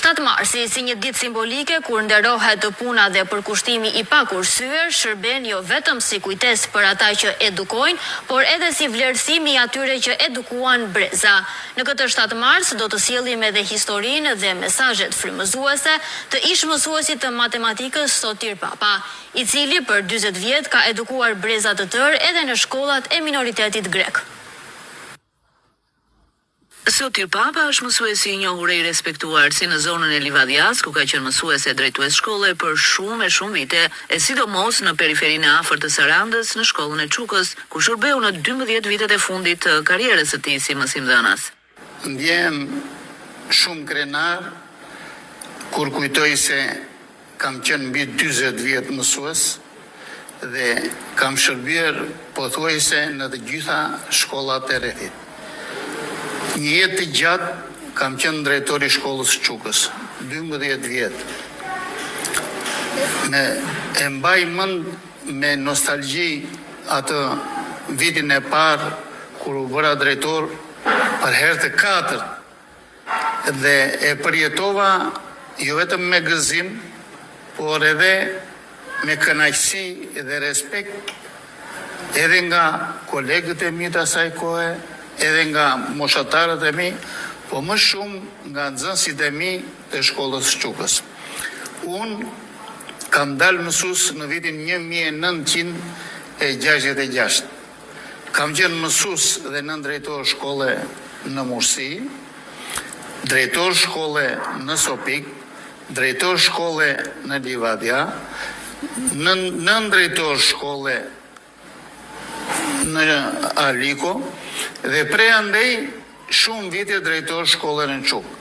7 marsi, si një ditë simbolike kur nderohet puna dhe përkushtimi i pakursyer, shërben jo vetëm si kujtesë për ata që edukojnë, por edhe si vlerësim i atyre që edukuan breza. Në këtë 7 mars do të sjellim edhe historinë dhe mesazhet frymëzuese të ish mësuesit të matematikës Sotir Papa, i cili për 40 vjet ka edukuar breza të tërë edhe në shkollat e minoritetit grek. Sotir Papa është mësuesi i njohur i respektuar si në zonën e Livadias, ku ka qenë mësues e drejtues shkolle për shumë vite, e sidomos në periferinë e afërt të Sarandës, në shkollën e Çukës, ku shërbeu në 12 vitet e fundit të karrierës së tij si mësimdhënës. Ndjem shumë krenar kur kujtoj se kam qenë mbi 40 vjet mësues dhe kam shërbyer pothuajse në të gjitha shkollat e rrethit. Një jetë të gjatë kam qenë drejtori i shkollës Çukës, 12 vjet. E mbaj mend me nostalgji atë vitin e parë kur u bëra drejtor për herë të katërt dhe e përjetova jo vetëm me gëzim, por edhe me kënaqësi dhe respekt edhe nga kolegët e mi të asaj kohe, edhe nga moshatarët e mi, po më shumë nga nxënësit e mi të shkollës Çukës. Unë kam dalë mësues në vitin 1966. Kam qenë mësues dhe nën drejtor shkolle në Mursi, drejtor shkolle në Sopik, drejtor shkolle në Livadia, nën drejtor shkolle në Aliko, dhe prej andej shumë vite drejtor shkollën në Çukë.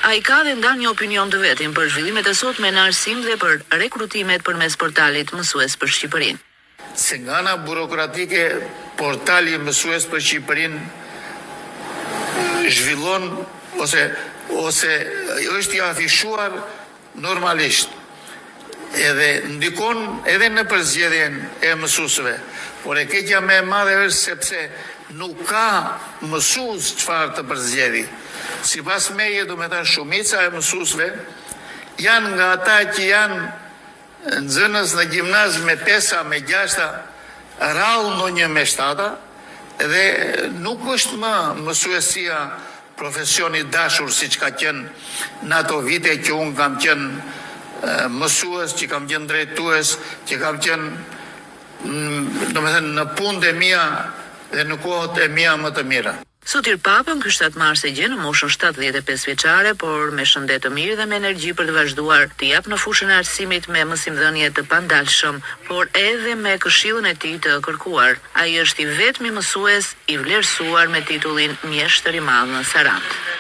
Ai ka dhe ndan një opinion të vetin për zhvillimet e sotme në arsim dhe për rekrutimet përmes portalit Mësues për Shqipërinë. Se nga ana burokratike, portali Mësues për Shqipërinë zhvillon ose është i afishuar normalisht. Edhe ndikon edhe në përzgjedhjen e mësuesve, por e keqja më e madhe është sepse nuk ka mësues çfarë të përzgjedhë. Sipas meje, do të thënë shumica e mësuesve janë nga ata që janë nxënës në gjimnaz me 5, me 6, rrallë ndonjë me 7, dhe nuk është më mësuesia profesioni dashur siç ka qenë në ato vite që unë kam qenë mësues, që kam qenë drejtues, që kam qenë në punët e mia dhe në kohët e mia më të mira. Sotir Papa në 7 mars e gjen në moshën 75 vjeçare, por me shëndet të mirë dhe me energji për të vazhduar të jap në fushën e arsimit me mësimdhënie të pandalshëm, por edhe me këshillën e tij të kërkuar. Ai është i vetmi mësues i vlerësuar me titullin mjeshtër i madh në Sarandë.